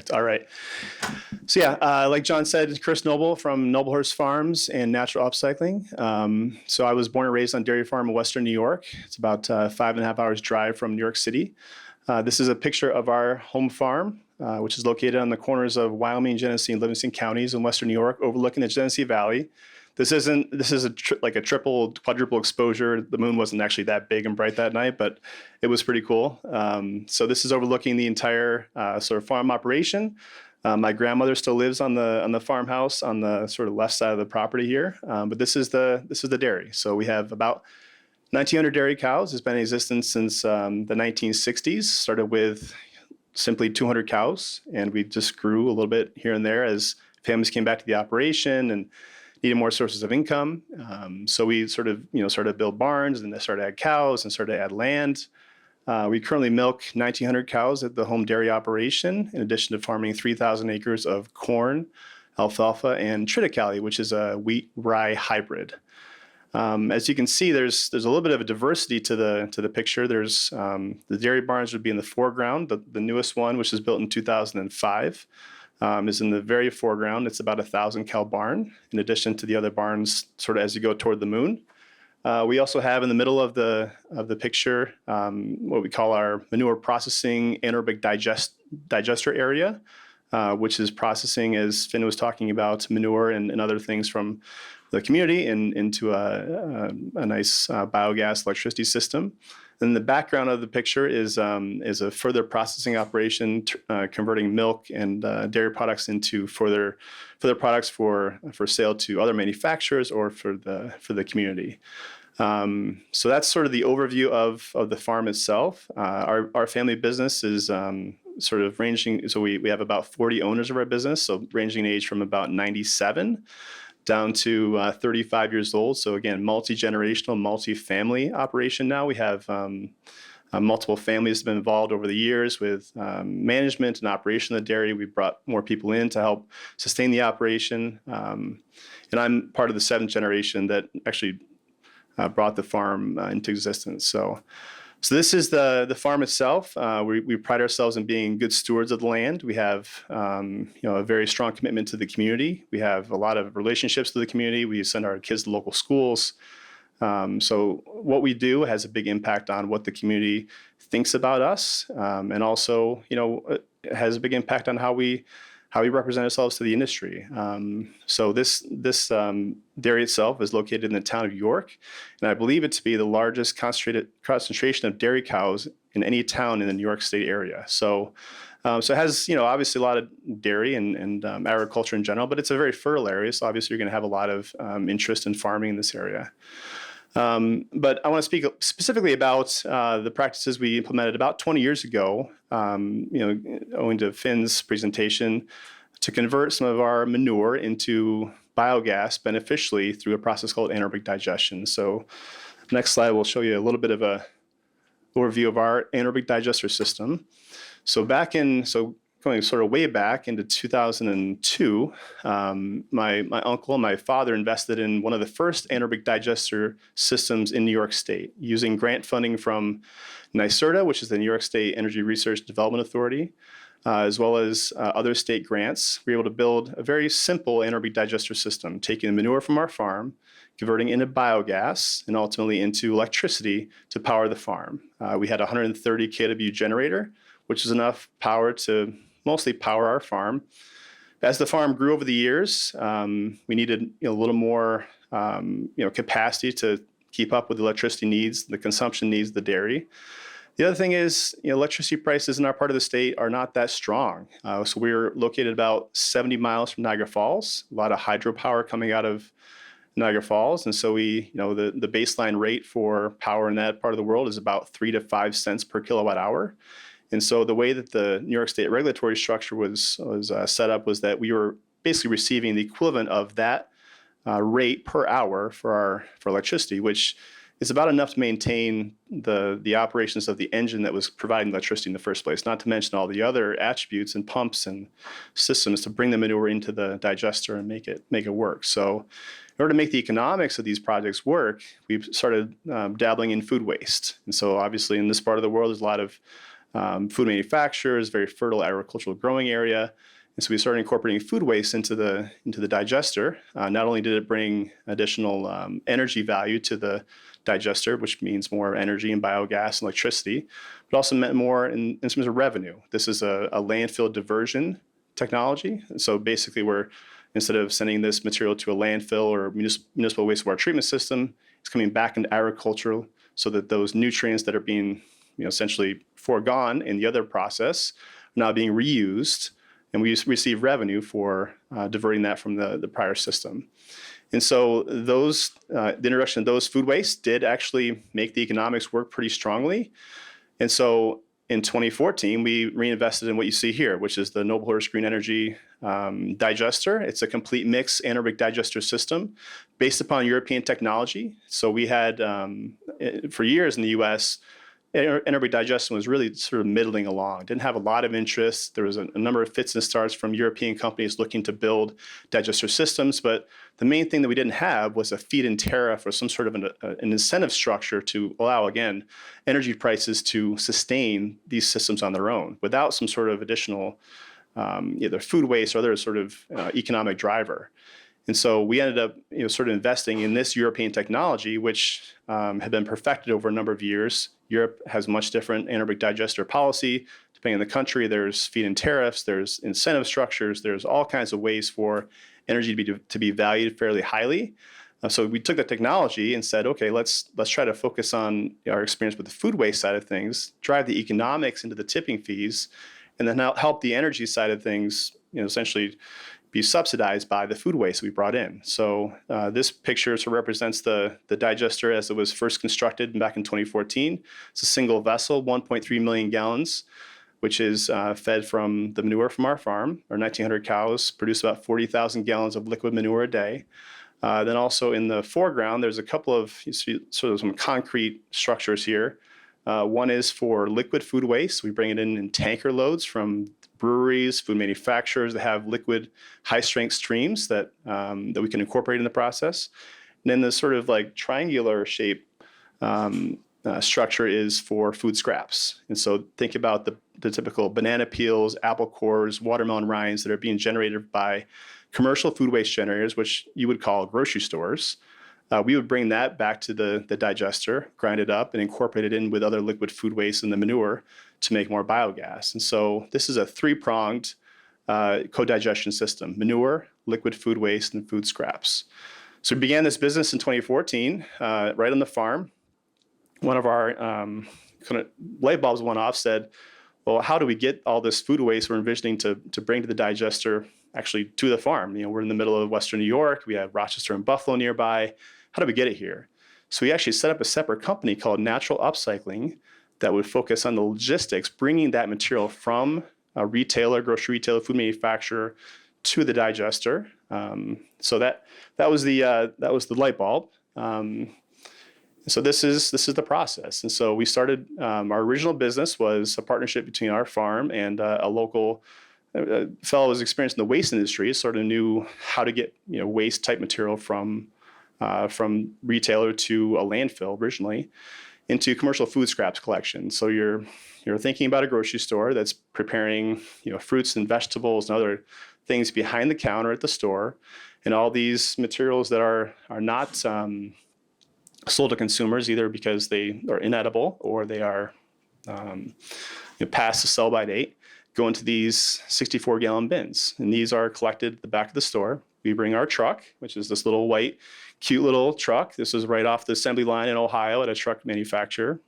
Perfect. All right. So yeah, like John said, Chris Noble from Noblehurst Farms and Natural Upcycling. So I was born and raised on dairy farm in Western New York. It's about 5.5 hours drive from New York City. This is a picture of our home farm, which is located on the corners of Wyoming, Genesee, and Livingston counties in Western New York, overlooking the Genesee Valley. This is like a triple, quadruple exposure. The moon wasn't actually that big and bright that night, but it was pretty cool. So this is overlooking the entire sort of farm operation. My grandmother still lives on the farmhouse on the sort of left side of the property here, but this is the dairy. So we have about 1,900 dairy cows. It's been in existence since the 1960s. Started with simply 200 cows, and we just grew a little bit here and there as families came back to the operation and needed more sources of income. So we sort of started to build barns, and then started to add cows and started to add land. We currently milk 1,900 cows at the home dairy operation, in addition to farming 3,000 acres of corn, alfalfa, and triticale, which is a wheat-rye hybrid. As you can see, there's a little bit of a diversity to the picture. There's the dairy barns would be in the foreground. The newest one, which was built in 2005, is in the very foreground. It's about 1,000 cow barn, in addition to the other barns sort of as you go toward the moon. We also have in the middle of the picture what we call our manure processing anaerobic digester area, which is processing, as Finn was talking about, manure and other things from the community into a nice biogas electricity system. And the background of the picture is a further processing operation, converting milk and dairy products into further products for sale to other manufacturers or for the community. So that's sort of the overview of the farm itself. Our family business is sort of ranging. So we have about 40 owners of our business, so ranging in age from about 97 down to 35 years old. So again, multi-generational, multi-family operation now. We have multiple families have been involved over the years with management and operation of the dairy. We brought more people in to help sustain the operation. And I'm part of the 7th generation that actually brought the farm into existence. So this is the farm itself. We pride ourselves in being good stewards of the land. We have a very strong commitment to the community. We have a lot of relationships with the community. We send our kids to local schools. So what we do has a big impact on what the community thinks about us, and also it has a big impact on how we represent ourselves to the industry. So this dairy itself is located in the town of York, and I believe it to be the largest concentration of dairy cows in any town in the New York State area. So it has obviously a lot of dairy and agriculture in general, but it's a very fertile area. So obviously you're going to have a lot of interest in farming in this area. But I want to speak specifically about the practices we implemented about 20 years ago, owing to Finn's presentation, to convert some of our manure into biogas beneficially through a process called anaerobic digestion. So next slide will show you a little bit of a overview of our anaerobic digester system. So going sort of way back into 2002, my uncle and my father invested in one of the first anaerobic digester systems in New York State, using grant funding from NYSERDA, which is the New York State Energy Research and Development Authority, as well as other state grants. We were able to build a very simple anaerobic digester system, taking the manure from our farm, converting into biogas, and ultimately into electricity to power the farm. We had a 130 kW generator, which is enough power to mostly power our farm. As the farm grew over the years, we needed a little more capacity to keep up with the electricity needs, the consumption needs of the dairy. The other thing is, electricity prices in our part of the state are not that strong. So we're located about 70 miles from Niagara Falls, a lot of hydropower coming out of Niagara Falls. And so the baseline rate for power in that part of the world is about 3 to 5 cents per kilowatt hour. And so the way that the New York State regulatory structure was set up was that we were basically receiving the equivalent of that rate per hour for electricity, which is about enough to maintain the operations of the engine that was providing electricity in the first place, not to mention all the other attributes and pumps and systems to bring the manure into the digester and make it work. So in order to make the economics of these projects work, we've started dabbling in food waste. And so obviously in this part of the world, there's a lot of food manufacturers, very fertile agricultural growing area. And so we started incorporating food waste into the digester. Not only did it bring additional energy value to the digester, which means more energy and biogas and electricity, but also meant more in terms of revenue. This is a landfill diversion technology. And so basically instead of sending this material to a landfill or municipal wastewater treatment system, it's coming back into agriculture so that those nutrients that are being essentially foregone in the other process are now being reused, and we receive revenue for diverting that from the prior system. And so the introduction of those food waste did actually make the economics work pretty strongly. And so in 2014, we reinvested in what you see here, which is the Noblehurst Green Energy digester. It's a complete mix anaerobic digester system based upon European technology. So we had, for years in the US, anaerobic digestion was really sort of middling along, didn't have a lot of interest. There was a number of fits and starts from European companies looking to build digester systems, but the main thing that we didn't have was a feed-in tariff or some sort of an incentive structure to allow, again, energy prices to sustain these systems on their own without some sort of additional either food waste or other sort of economic driver. And so we ended up sort of investing in this European technology, which had been perfected over a number of years. Europe has much different anaerobic digester policy. Depending on the country, there's feed-in tariffs, there's incentive structures, there's all kinds of ways for energy to be valued fairly highly. So we took the technology and said, okay, let's try to focus on our experience with the food waste side of things, drive the economics into the tipping fees, and then help the energy side of things, essentially be subsidized by the food waste we brought in. So this picture sort of represents the digester as it was first constructed back in 2014. It's a single vessel, 1.3 million gallons, which is fed from the manure from our farm. Our 1,900 cows produce about 40,000 gallons of liquid manure a day. Then also in the foreground, there's a couple of sort of some concrete structures here. One is for liquid food waste. We bring it in tanker loads from breweries, food manufacturers that have liquid high-strength streams that we can incorporate in the process. And then the sort of like triangular shape structure is for food scraps. And so think about the typical banana peels, apple cores, watermelon rinds that are being generated by commercial food waste generators, which you would call grocery stores. We would bring that back to the digester, grind it up, and incorporate it in with other liquid food waste in the manure to make more biogas. And so this is a three-pronged co-digestion system: manure, liquid food waste, and food scraps. So we began this business in 2014, right on the farm. One of our kind of light bulbs went off, said, well, how do we get all this food waste we're envisioning to bring to the digester actually to the farm? We're in the middle of Western New York. We have Rochester and Buffalo nearby. How do we get it here? So we actually set up a separate company called Natural Upcycling that would focus on the logistics, bringing that material from a retailer, grocery retailer, food manufacturer to the digester. So that was the light bulb. So this is the process. And so we started, our original business was a partnership between our farm and a local fellow who was experienced in the waste industry, sort of knew how to get waste type material from retailer to a landfill originally into commercial food scraps collection. So you're thinking about a grocery store that's preparing fruits and vegetables and other things behind the counter at the store, and all these materials that are not sold to consumers either because they are inedible or they are past the sell-by date, go into these 64-gallon bins. And these are collected at the back of the store. We bring our truck, which is this little white, cute little truck. This is right off the assembly line in Ohio at a truck manufacturer.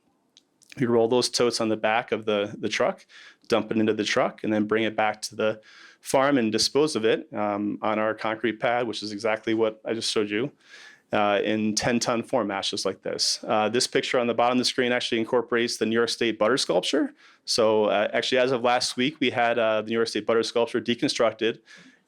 We roll those totes on the back of the truck, dump it into the truck, and then bring it back to the farm and dispose of it on our concrete pad, which is exactly what I just showed you, in 10-ton formats, just like this. This picture on the bottom of the screen actually incorporates the New York State butter sculpture. So actually, as of last week, we had the New York State butter sculpture deconstructed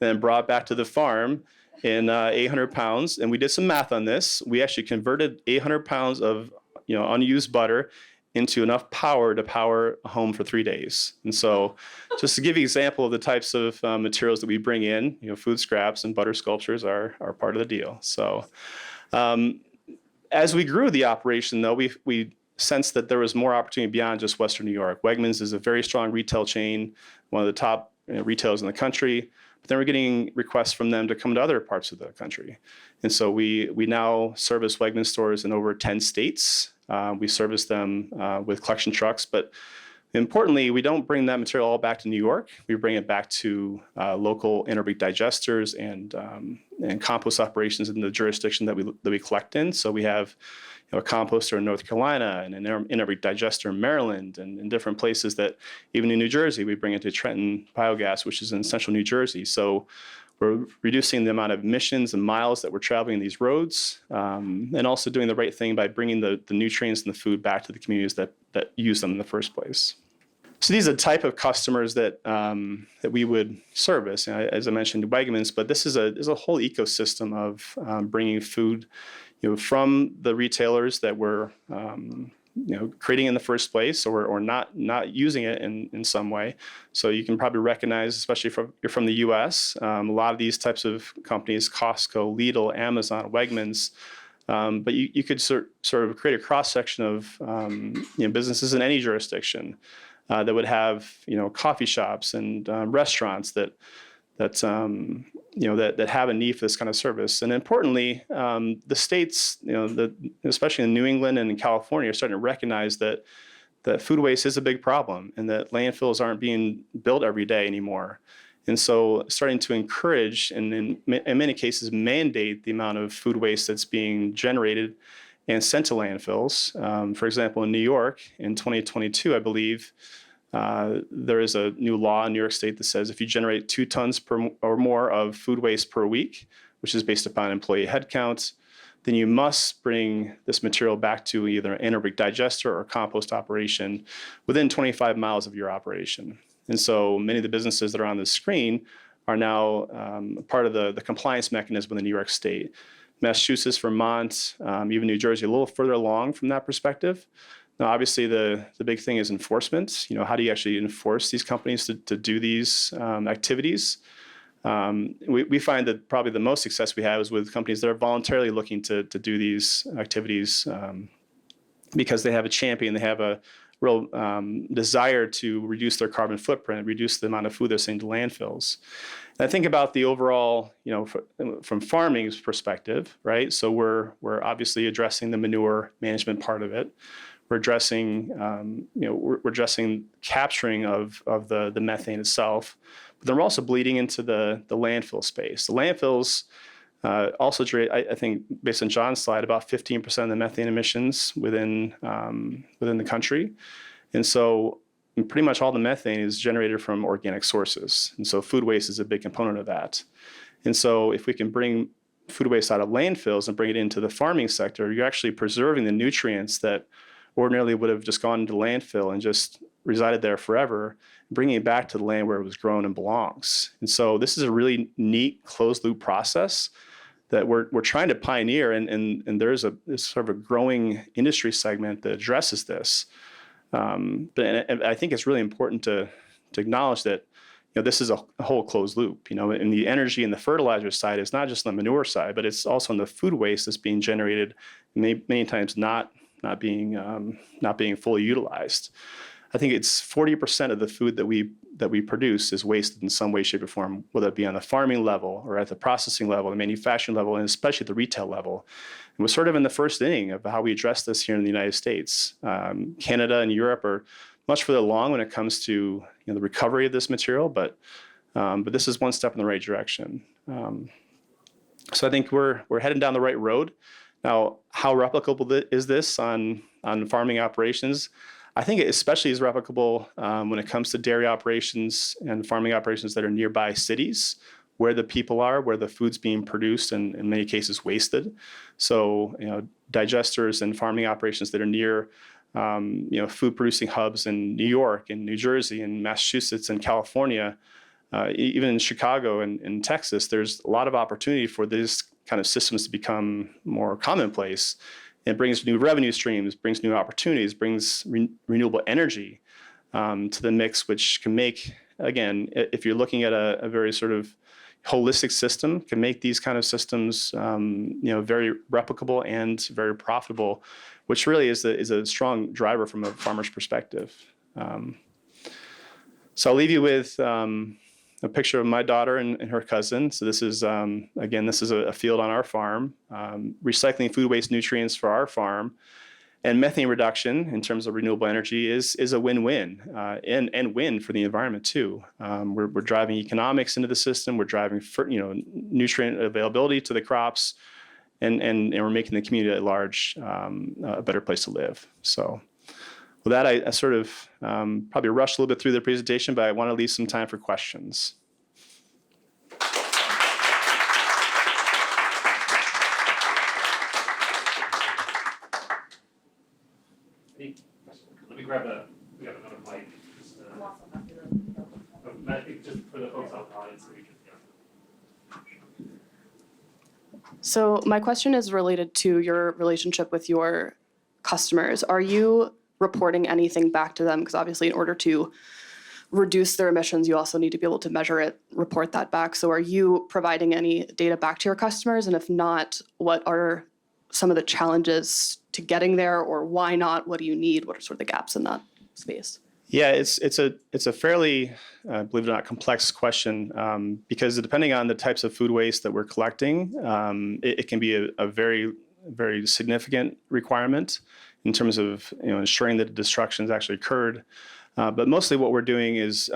and then brought back to the farm in 800 pounds. And we did some math on this. We actually converted 800 pounds of unused butter into enough power to power a home for 3 days. And so just to give you an example of the types of materials that we bring in, food scraps and butter sculptures are part of the deal. So as we grew the operation, though, we sensed that there was more opportunity beyond just Western New York. Wegmans is a very strong retail chain, one of the top retailers in the country. But then we're getting requests from them to come to other parts of the country. And so we now service Wegmans stores in over 10 states. We service them with collection trucks, but importantly, we don't bring that material all back to New York. We bring it back to local anaerobic digesters and compost operations in the jurisdiction that we collect in. So we have a composter in North Carolina and an anaerobic digester in Maryland and in different places that even in New Jersey, we bring it to Trenton Biogas, which is in central New Jersey. So we're reducing the amount of emissions and miles that we're traveling these roads, and also doing the right thing by bringing the nutrients and the food back to the communities that use them in the first place. So these are the type of customers that we would service, as I mentioned, Wegmans, but this is a whole ecosystem of bringing food, from the retailers that we're creating in the first place, or not using it in some way. So you can probably recognize, especially if you're from the U.S., a lot of these types of companies: Costco, Lidl, Amazon, Wegmans. But you could sort of create a cross section of businesses in any jurisdiction that would have coffee shops and restaurants that have a need for this kind of service. And importantly, the states, especially in New England and in California, are starting to recognize that food waste is a big problem and that landfills aren't being built every day anymore. And so starting to encourage and in many cases mandate the amount of food waste that's being generated and sent to landfills. For example, in New York in 2022, I believe, there is a new law in New York State that says if you generate 2 tons or more of food waste per week, which is based upon employee headcount, then you must bring this material back to either an anaerobic digester or compost operation within 25 miles of your operation. And so many of the businesses that are on the screen are now part of the compliance mechanism in the New York State. Massachusetts, Vermont, even New Jersey, a little further along from that perspective. Now, obviously, the big thing is enforcement. How do you actually enforce these companies to do these activities? We find that probably the most success we have is with companies that are voluntarily looking to do these activities because they have a champion, they have a real desire to reduce their carbon footprint, reduce the amount of food they're sending to landfills. And I think about the overall, from farming's perspective, right? So we're obviously addressing the manure management part of it. We're addressing, we're addressing capturing of the methane itself, but then we're also bleeding into the landfill space. The landfills also generate, I think, based on John's slide, about 15% of the methane emissions within the country, and so pretty much all the methane is generated from organic sources, and so food waste is a big component of that. And so if we can bring food waste out of landfills and bring it into the farming sector, you're actually preserving the nutrients that ordinarily would have just gone into landfill and just resided there forever, bringing it back to the land where it was grown and belongs. And so this is a really neat closed loop process that we're trying to pioneer, and there's sort of a growing industry segment that addresses this. But I think it's really important to acknowledge that this is a whole closed loop. And the energy and the fertilizer side is not just the manure side, but it's also in the food waste that's being generated, many times not being fully utilized. I think it's 40% of the food that we produce is wasted in some way, shape, or form, whether it be on the farming level or at the processing level, the manufacturing level, and especially at the retail level. And we're sort of in the first inning of how we address this here in the United States. Canada and Europe are much further along when it comes to the recovery of this material, but this is one step in the right direction. So I think we're heading down the right road. Now, how replicable is this on farming operations? I think it especially is replicable when it comes to dairy operations and farming operations that are nearby cities, where the people are, where the food's being produced and in many cases wasted. So, digesters and farming operations that are near, food producing hubs in New York and New Jersey and Massachusetts and California, even in Chicago and Texas, there's a lot of opportunity for these kind of systems to become more commonplace. It brings new revenue streams, brings new opportunities, brings renewable energy to the mix, which can make, again, if you're looking at a very sort of holistic system can make these kind of systems, very replicable and very profitable, which really is a strong driver from a farmer's perspective. So I'll leave you with a picture of my daughter and her cousin. So this is, again, this is a field on our farm, recycling food waste nutrients for our farm. And methane reduction in terms of renewable energy is a win-win and win for the environment too. We're driving economics into the system. We're driving nutrient availability to the crops, and we're making the community at large a better place to live. So with that, I sort of probably rushed a little bit through the presentation, but I want to leave some time for questions. Let me grab we got another mic. I think just for the folks out in the audience, so we can, So my question is related to your relationship with your customers. Are you reporting anything back to them? Because obviously in order to reduce their emissions, you also need to be able to measure it, report that back. So are you providing any data back to your customers? And if not, what are some of the challenges to getting there, or why not? What do you need? What are sort of the gaps in that space? Yeah, it's a fairly, believe it or not, complex question because depending on the types of food waste that we're collecting, it can be a very, very significant requirement in terms of ensuring that the destructions actually occurred. But mostly what we're doing is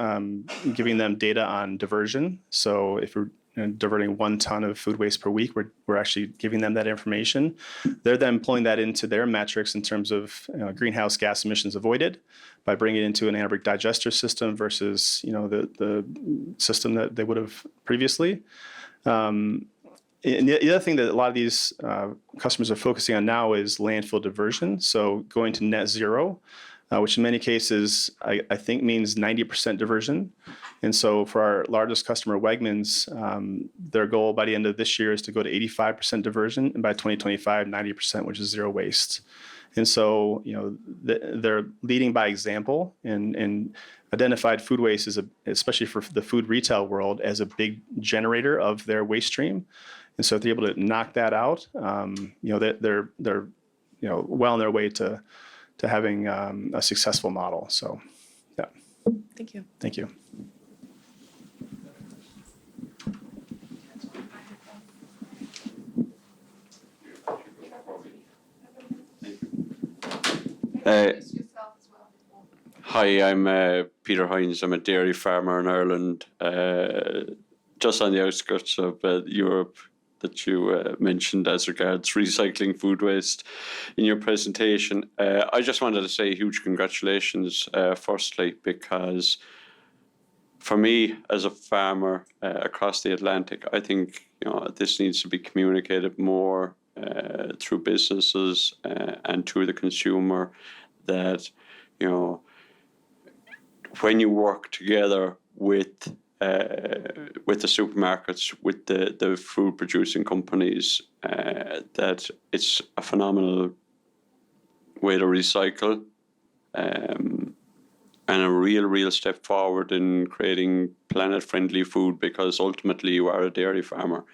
giving them data on diversion. So if we're diverting 1 ton of food waste per week, we're actually giving them that information. They're then pulling that into their metrics in terms of greenhouse gas emissions avoided by bringing it into an anaerobic digester system versus the system that they would have previously. And the other thing that a lot of these customers are focusing on now is landfill diversion. So going to net zero, which in many cases I think means 90% diversion. And so for our largest customer, Wegmans, their goal by the end of this year is to go to 85% diversion, and by 2025, 90%, which is zero waste. And so they're leading by example, and identified food waste is especially for the food retail world as a big generator of their waste stream. And so if they're able to knock that out, they're well on their way to having a successful model. So, yeah. Thank you. Thank you. Hi, I'm Peter Hines. I'm a dairy farmer in Ireland, just on the outskirts of Europe that you mentioned as regards recycling food waste in your presentation. I just wanted to say huge congratulations, firstly, because for me as a farmer across the Atlantic, I think this needs to be communicated more through businesses and to the consumer that when you work together with the supermarkets, with the food producing companies, that it's a phenomenal way to recycle and a real step forward in creating planet friendly food, because ultimately you are a dairy farmer.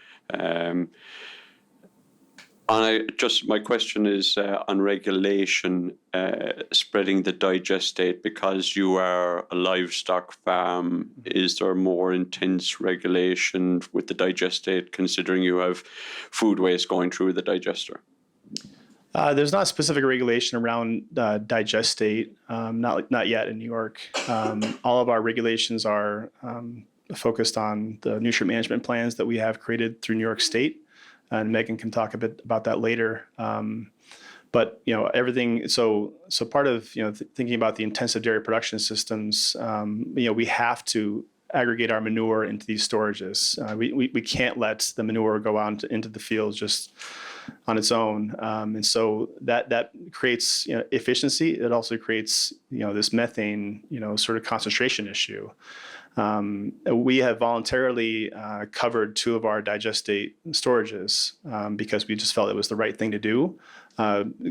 My question is on regulation, spreading the digestate, because you are a livestock farm. Is there more intense regulation with the digestate, considering you have food waste going through the digester? There's not specific regulation around digestate, not yet in New York. All of our regulations are focused on the nutrient management plans that we have created through New York State. And Megan can talk a bit about that later. But everything. So part of thinking about the intensive dairy production systems, we have to aggregate our manure into these storages. We can't let the manure go out into the fields just on its own. And so that creates efficiency. It also creates this methane sort of concentration issue. We have voluntarily covered 2 of our digestate storages because we just felt it was the right thing to do.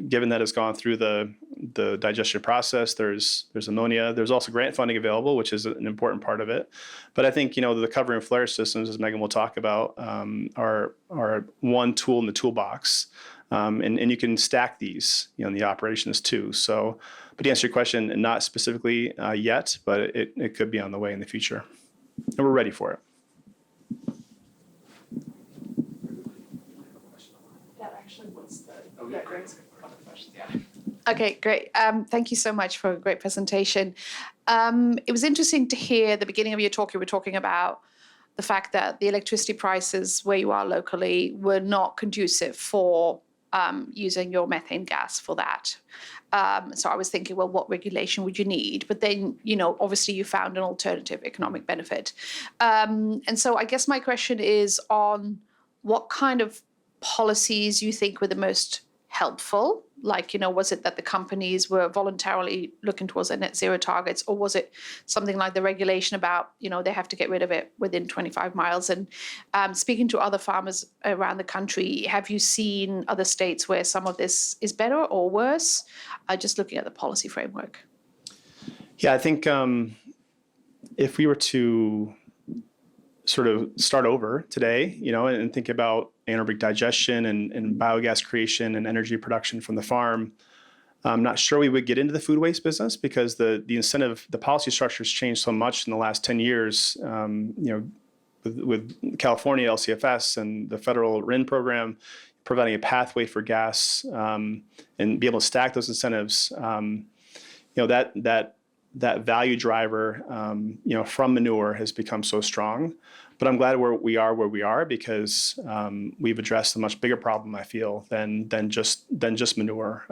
given that it's gone through the digestion process, there's ammonia. There's also grant funding available, which is an important part of it. But I think, the cover and flare systems, as Megan will talk about, are one tool in the toolbox. And you can stack these, in the operations too. So, but to answer your question, not specifically yet, but it could be on the way in the future. And we're ready for it. Okay, great. Thank you so much for a great presentation. It was interesting to hear at the beginning of your talk, you were talking about the fact that the electricity prices where you are locally were not conducive for using your methane gas for that. So I was thinking, well, what regulation would you need? But then, obviously you found an alternative economic benefit. And so I guess my question is on what kind of policies you think were the most helpful? Like, was it that the companies were voluntarily looking towards their net zero targets, or was it something like the regulation about, they have to get rid of it within 25 miles? And speaking to other farmers around the country, have you seen other states where some of this is better or worse? Just looking at the policy framework. Yeah, I think if we were to sort of start over today, and think about anaerobic digestion and biogas creation and energy production from the farm, I'm not sure we would get into the food waste business because the incentive, the policy structure has changed so much in the last 10 years, with California LCFS and the federal RIN program providing a pathway for gas and be able to stack those incentives, that value driver, from manure has become so strong. But I'm glad where we are because we've addressed a much bigger problem, I feel, than just manure,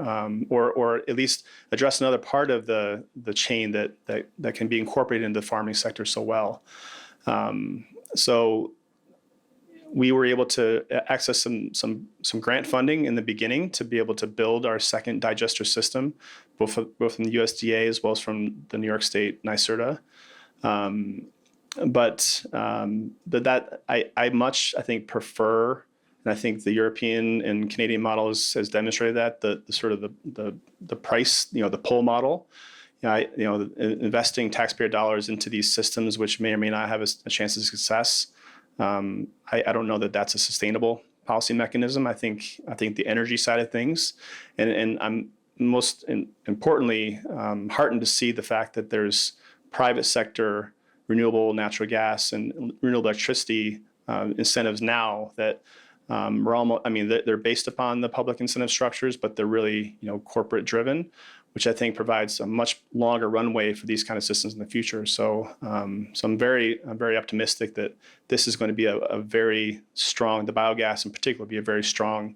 or at least address another part of the chain that can be incorporated into the farming sector so well. So we were able to access some grant funding in the beginning to be able to build our second digester system, both from the USDA as well as from the New York State NYSERDA. But I think prefer, and I think the European and Canadian model has demonstrated that the sort of the price, the pull model. Investing taxpayer dollars into these systems, which may or may not have a chance of success. I don't know that that's a sustainable policy mechanism. I think the energy side of things, and I'm most importantly heartened to see the fact that there's private sector renewable natural gas and renewable electricity incentives now that are almost, they're based upon the public incentive structures, but they're really corporate driven, which I think provides a much longer runway for these kind of systems in the future. So, I'm very optimistic that this is going to be a very strong, the biogas in particular, be a very strong,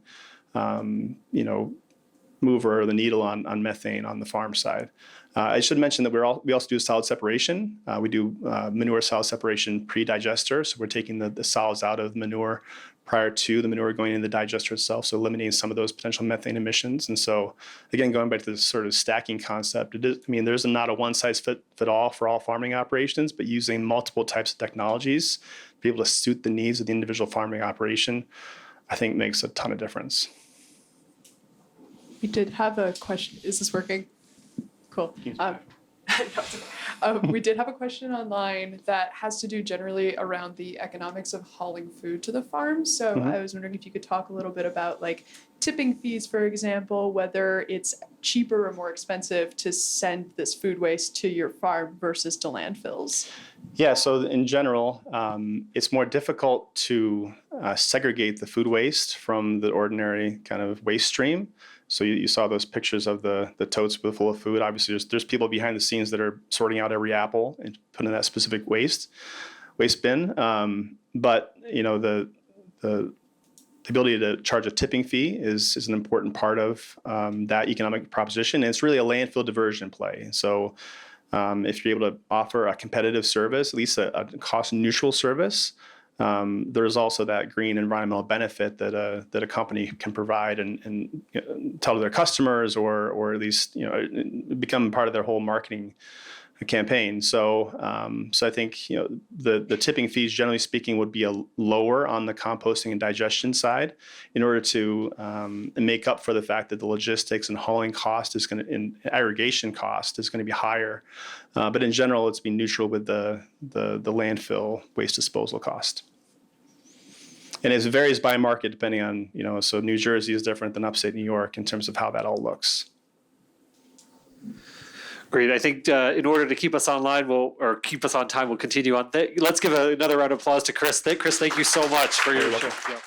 mover of the needle on methane on the farm side. I should mention that we also do solid separation. We do manure solid separation pre-digester, so we're taking the solids out of manure prior to the manure going into the digester itself, so eliminating some of those potential methane emissions. And so, again, going back to this sort of stacking concept, there's not a one-size-fit-all for all farming operations, but using multiple types of technologies to be able to suit the needs of the individual farming operation, I think makes a ton of difference. We did have a question. Is this working? Cool. We did have a question online that has to do generally around the economics of hauling food to the farm. So I was wondering if you could talk a little bit about like tipping fees, for example, whether it's cheaper or more expensive to send this food waste to your farm versus to landfills. Yeah, so in general, it's more difficult to segregate the food waste from the ordinary kind of waste stream. So you saw those pictures of the totes full of food. Obviously, there's people behind the scenes that are sorting out every apple and putting in that specific waste bin. But the ability to charge a tipping fee is an important part of that economic proposition. And it's really a landfill diversion play. So if you're able to offer a competitive service, at least a cost-neutral service, there's also that green environmental benefit that a company can provide and tell their customers, or at least become part of their whole marketing campaign. So so I think the tipping fees, generally speaking, would be lower on the composting and digestion side in order to make up for the fact that the logistics and hauling cost is going to, and aggregation cost is going to be higher. But in general, it's been neutral with the landfill waste disposal cost. And it varies by market depending on, so New Jersey is different than upstate New York in terms of how that all looks. Great. I think in order to keep us online, or keep us on time, we'll continue on. Let's give another round of applause to Chris. Chris, thank you so much for your show. Yeah.